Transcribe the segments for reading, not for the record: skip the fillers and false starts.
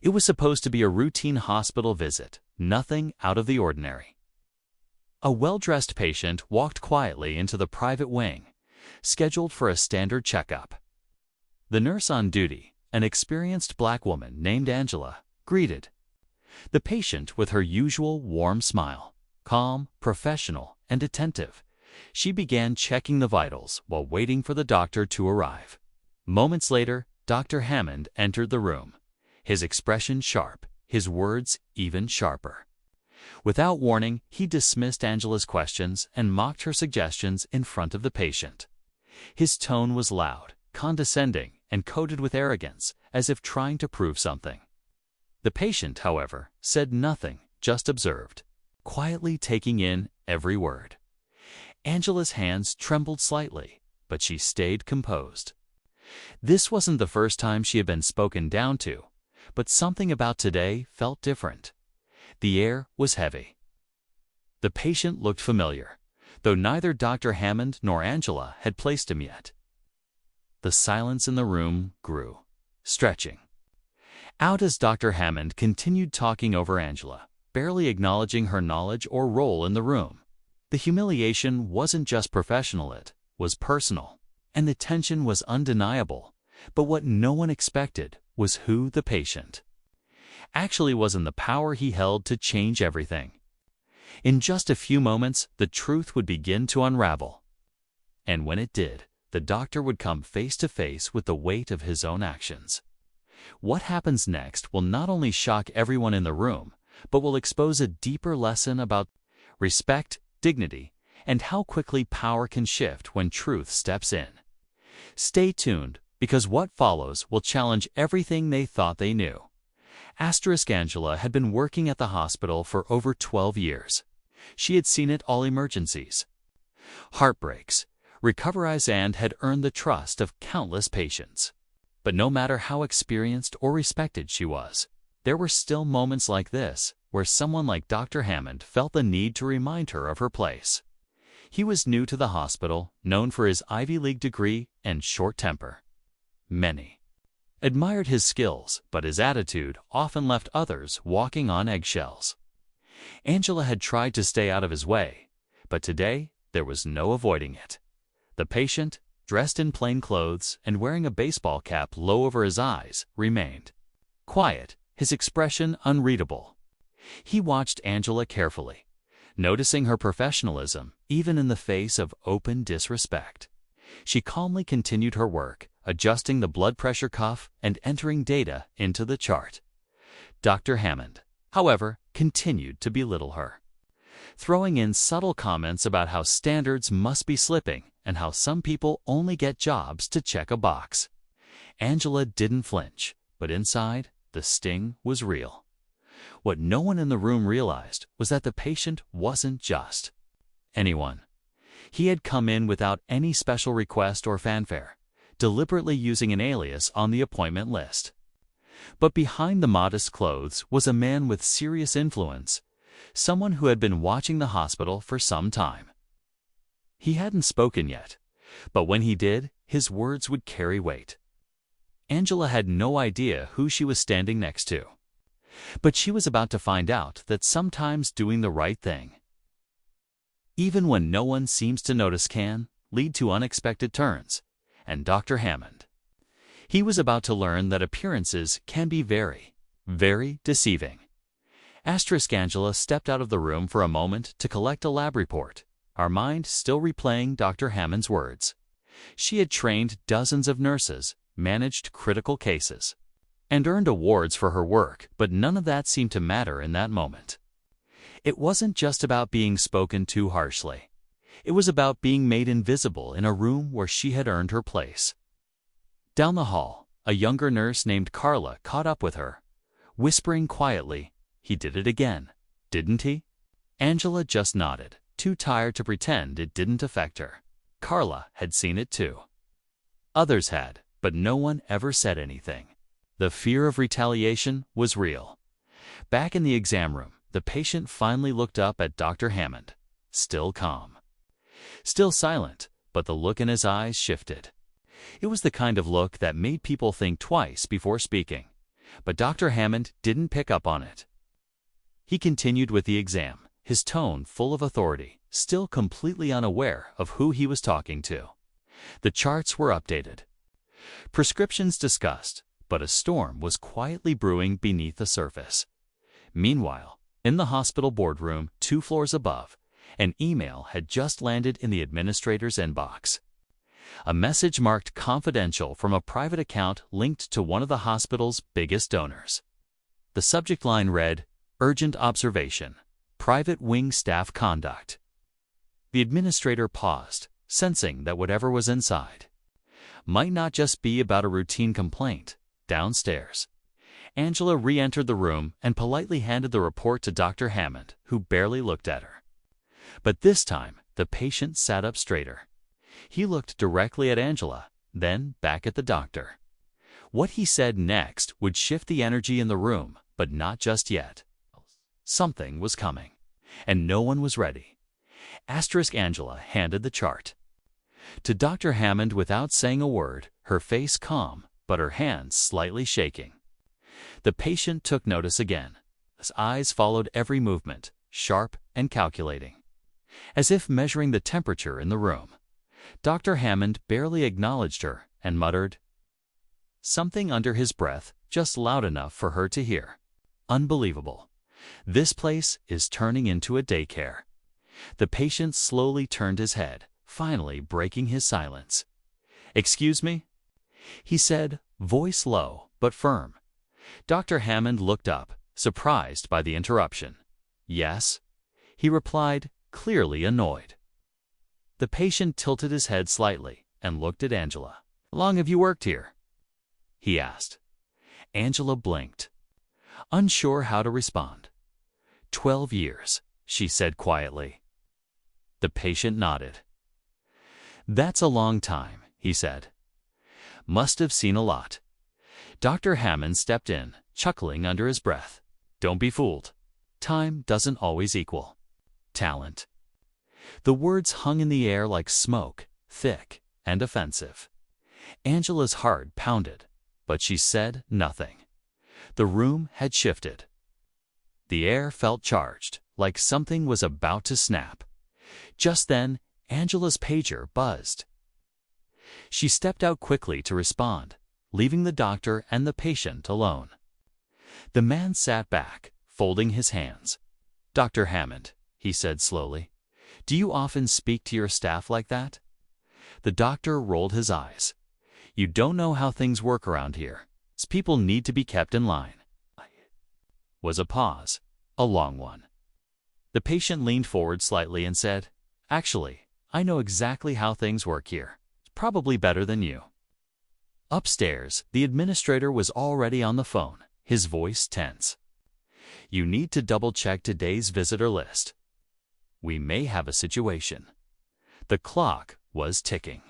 It was supposed to be a routine hospital visit, nothing out of the ordinary. A well-dressed patient walked quietly into the private wing, scheduled for a standard checkup. The nurse on duty, an experienced black woman named Angela, greeted the patient with her usual warm smile. Calm, professional, and attentive, she began checking the vitals while waiting for the doctor to arrive. Moments later, Dr. Hammond entered the room, his expression sharp, his words even sharper. Without warning, he dismissed Angela's questions and mocked her suggestions in front of the patient. His tone was loud, condescending, and coated with arrogance, as if trying to prove something. The patient, however, said nothing, just observed, quietly taking in every word. Angela's hands trembled slightly, but she stayed composed. This wasn't the first time she had been spoken down to, but something about today felt different. The air was heavy. The patient looked familiar, though neither Dr. Hammond nor Angela had placed him yet. The silence in the room grew, stretching out as Dr. Hammond continued talking over Angela, barely acknowledging her knowledge or role in the room. The humiliation wasn't just professional, it was personal, and the tension was undeniable. But what no one expected was who the patient actually was and the power he held to change everything. In just a few moments, the truth would begin to unravel. And when it did, the doctor would come face to face with the weight of his own actions. What happens next will not only shock everyone in the room, but will expose a deeper lesson about respect, dignity, and how quickly power can shift when truth steps in. Stay tuned, because what follows will challenge everything they thought they knew. Angela had been working at the hospital for over 12 years. She had seen it all: emergencies, heartbreaks, recoveries, and had earned the trust of countless patients. But no matter how experienced or respected she was, there were still moments like this where someone like Dr. Hammond felt the need to remind her of her place. He was new to the hospital, known for his Ivy League degree and short temper. Many admired his skills, but his attitude often left others walking on eggshells. Angela had tried to stay out of his way, but today there was no avoiding it. The patient, dressed in plain clothes and wearing a baseball cap low over his eyes, remained quiet, his expression unreadable. He watched Angela carefully, noticing her professionalism even in the face of open disrespect. She calmly continued her work, adjusting the blood pressure cuff and entering data into the chart. Dr. Hammond, however, continued to belittle her, throwing in subtle comments about how standards must be slipping and how some people only get jobs to check a box. Angela didn't flinch, but inside, the sting was real. What no one in the room realized was that the patient wasn't just anyone. He had come in without any special request or fanfare, deliberately using an alias on the appointment list. But behind the modest clothes was a man with serious influence, someone who had been watching the hospital for some time. He hadn't spoken yet, but when he did, his words would carry weight. Angela had no idea who she was standing next to, but she was about to find out that sometimes doing the right thing, even when no one seems to notice, can lead to unexpected turns. And Dr. Hammond, he was about to learn that appearances can be very, very deceiving. Angela stepped out of the room for a moment to collect a lab report, our mind still replaying Dr. Hammond's words. She had trained dozens of nurses, managed critical cases, and earned awards for her work, but none of that seemed to matter in that moment. It wasn't just about being spoken to harshly. It was about being made invisible in a room where she had earned her place. Down the hall, a younger nurse named Carla caught up with her, whispering quietly, "He did it again, didn't he?" Angela just nodded, too tired to pretend it didn't affect her. Carla had seen it too. Others had, but no one ever said anything. The fear of retaliation was real. Back in the exam room, the patient finally looked up at Dr. Hammond, still calm, still silent, but the look in his eyes shifted. It was the kind of look that made people think twice before speaking. But Dr. Hammond didn't pick up on it. He continued with the exam, his tone full of authority, still completely unaware of who he was talking to. The charts were updated. Prescriptions discussed, but a storm was quietly brewing beneath the surface. Meanwhile, in the hospital boardroom 2 floors above, an email had just landed in the administrator's inbox. A message marked confidential from a private account linked to one of the hospital's biggest donors. The subject line read, "Urgent observation. Private wing staff conduct." The administrator paused, sensing that whatever was inside might not just be about a routine complaint. Downstairs, Angela re-entered the room and politely handed the report to Dr. Hammond, who barely looked at her. But this time, the patient sat up straighter. He looked directly at Angela, then back at the doctor. What he said next would shift the energy in the room, but not just yet. Something was coming, and no one was ready. Angela handed the chart to Dr. Hammond without saying a word, her face calm, but her hands slightly shaking. The patient took notice again. His eyes followed every movement, sharp and calculating, as if measuring the temperature in the room. Dr. Hammond barely acknowledged her and muttered something under his breath, just loud enough for her to hear. "Unbelievable. This place is turning into a daycare." The patient slowly turned his head, finally breaking his silence. "Excuse me?" he said, voice low but firm. Dr. Hammond looked up, surprised by the interruption. "Yes," he replied, clearly annoyed. The patient tilted his head slightly and looked at Angela. "How long have you worked here?" he asked. Angela blinked, unsure how to respond. 12 years, she said quietly. The patient nodded. "That's a long time," he said. "Must have seen a lot." Dr. Hammond stepped in, chuckling under his breath. "Don't be fooled. Time doesn't always equal talent." The words hung in the air like smoke, thick and offensive. Angela's heart pounded, but she said nothing. The room had shifted. The air felt charged, like something was about to snap. Just then, Angela's pager buzzed. She stepped out quickly to respond, leaving the doctor and the patient alone. The man sat back, folding his hands. "Dr. Hammond," he said slowly, "do you often speak to your staff like that?" The doctor rolled his eyes. "You don't know how things work around here. People need to be kept in line." Was a pause, a long one. The patient leaned forward slightly and said, "Actually, I know exactly how things work here. Probably better than you." Upstairs, the administrator was already on the phone, his voice tense. "You need to double-check today's visitor list. We may have a situation." The clock was ticking,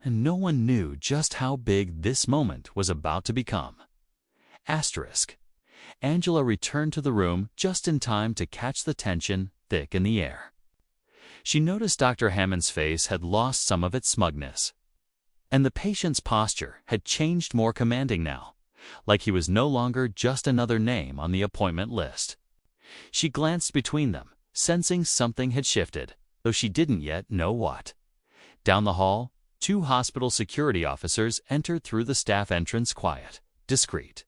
and no one knew just how big this moment was about to become. Asterisk. Angela returned to the room just in time to catch the tension thick in the air. She noticed Dr. Hammond's face had lost some of its smugness, and the patient's posture had changed, more commanding now, like he was no longer just another name on the appointment list. She glanced between them, sensing something had shifted, though she didn't yet know what. Down the hall, 2 hospital security officers entered through the staff entrance, quiet, discreet.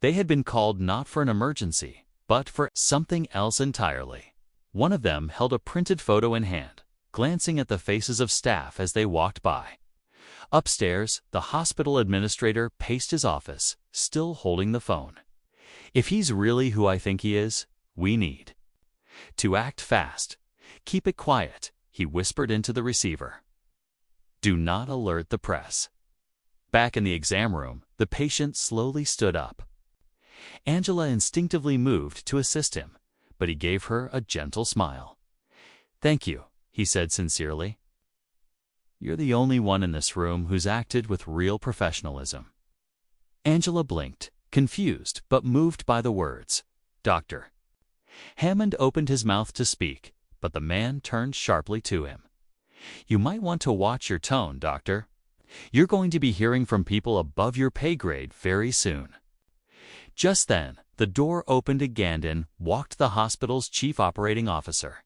They had been called not for an emergency, but for something else entirely. One of them held a printed photo in hand, glancing at the faces of staff as they walked by. Upstairs, the hospital administrator paced his office, still holding the phone. "If he's really who I think he is, we need to act fast. Keep it quiet," he whispered into the receiver. "Do not alert the press." Back in the exam room, the patient slowly stood up. Angela instinctively moved to assist him, but he gave her a gentle smile. "Thank you," he said sincerely. "You're the only one in this room who's acted with real professionalism." Angela blinked, confused but moved by the words. "Doctor." Hammond opened his mouth to speak, but the man turned sharply to him. "You might want to watch your tone, Doctor. You're going to be hearing from people above your pay grade very soon." Just then, the door opened again and walked the hospital's chief operating officer,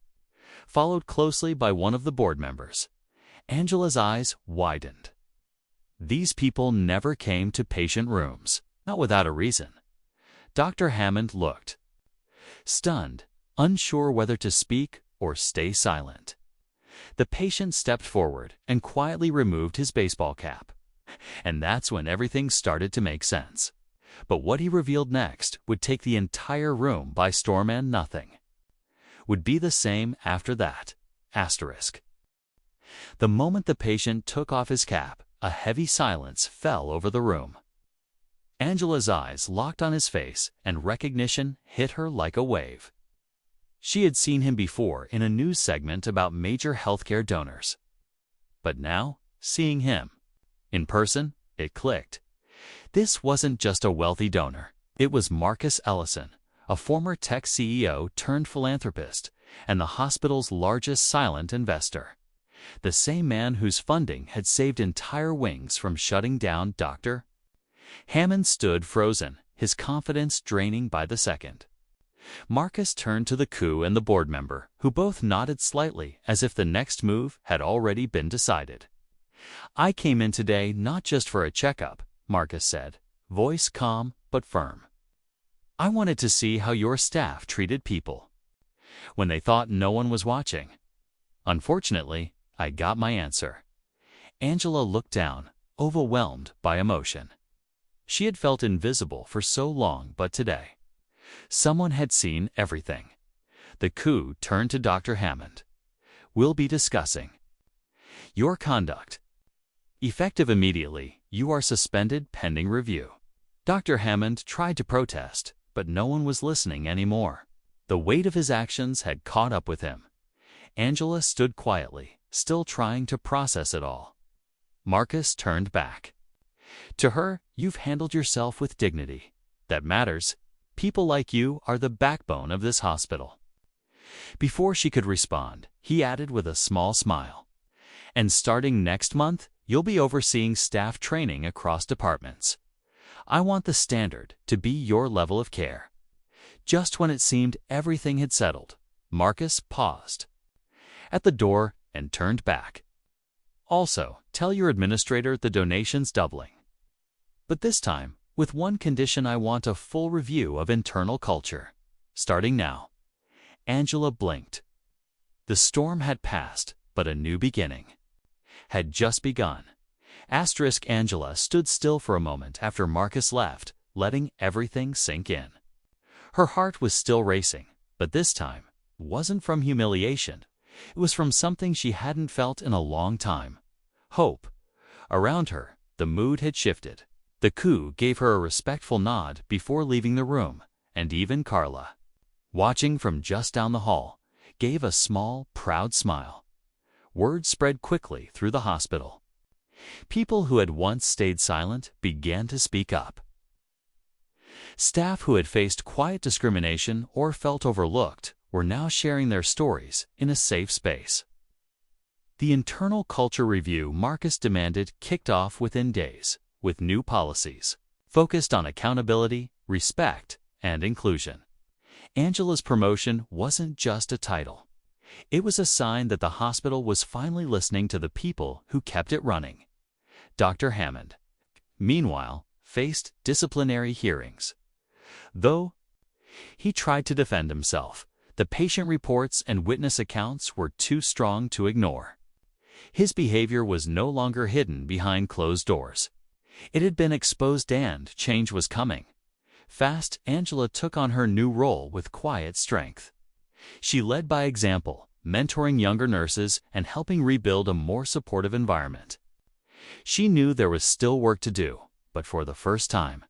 followed closely by one of the board members. Angela's eyes widened. These people never came to patient rooms, not without a reason. Dr. Hammond looked stunned, unsure whether to speak or stay silent. The patient stepped forward and quietly removed his baseball cap. And that's when everything started to make sense. But what he revealed next would take the entire room by storm, and nothing would be the same after that. Asterisk. The moment the patient took off his cap, a heavy silence fell over the room. Angela's eyes locked on his face, and recognition hit her like a wave. She had seen him before in a news segment about major healthcare donors. But now, seeing him in person, it clicked. This wasn't just a wealthy donor. It was Marcus Ellison, a former tech CEO turned philanthropist and the hospital's largest silent investor. The same man whose funding had saved entire wings from shutting down. Dr. Hammond stood frozen, his confidence draining by the second. Marcus turned to the coup and the board member, who both nodded slightly as if the next move had already been decided. "I came in today not just for a checkup," Marcus said, voice calm but firm. "I wanted to see how your staff treated people when they thought no one was watching. Unfortunately, I got my answer." Angela looked down, overwhelmed by emotion. She had felt invisible for so long, but today, someone had seen everything. The coup turned to Dr. Hammond. "We'll be discussing your conduct. Effective immediately, you are suspended pending review." Dr. Hammond tried to protest, but no one was listening anymore. The weight of his actions had caught up with him. Angela stood quietly, still trying to process it all. Marcus turned back. To her, "You've handled yourself with dignity. That matters. People like you are the backbone of this hospital." Before she could respond, he added with a small smile, "And starting next month, you'll be overseeing staff training across departments. I want the standard to be your level of care." Just when it seemed everything had settled, Marcus paused at the door and turned back. "Also, tell your administrator the donation's doubling. But this time, with one condition: I want a full review of internal culture. Starting now." Angela blinked. The storm had passed, but a new beginning had just begun. Angela stood still for a moment after Marcus left, letting everything sink in. Her heart was still racing, but this time it wasn't from humiliation. It was from something she hadn't felt in a long time: hope. Around her, the mood had shifted. The coup gave her a respectful nod before leaving the room, and even Carla, watching from just down the hall, gave a small, proud smile. Word spread quickly through the hospital. People who had once stayed silent began to speak up. Staff who had faced quiet discrimination or felt overlooked were now sharing their stories in a safe space. The internal culture review Marcus demanded kicked off within days, with new policies focused on accountability, respect, and inclusion. Angela's promotion wasn't just a title. It was a sign that the hospital was finally listening to the people who kept it running. Dr. Hammond, meanwhile, faced disciplinary hearings. Though he tried to defend himself, the patient reports and witness accounts were too strong to ignore. His behavior was no longer hidden behind closed doors. It had been exposed, and change was coming. Fast, Angela took on her new role with quiet strength. She led by example, mentoring younger nurses and helping rebuild a more supportive environment. She knew there was still work to do, but for the first time,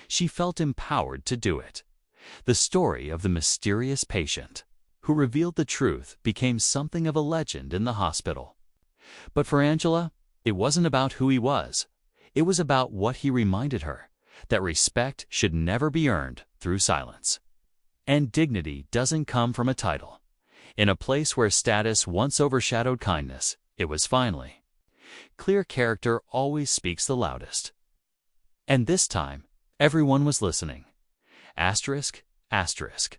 she felt empowered to do it. The story of the mysterious patient who revealed the truth became something of a legend in the hospital. But for Angela, it wasn't about who he was. It was about what he reminded her: that respect should never be earned through silence. And dignity doesn't come from a title. In a place where status once overshadowed kindness, it was finally clear: character always speaks the loudest. And this time, everyone was listening. Asterisk, asterisk.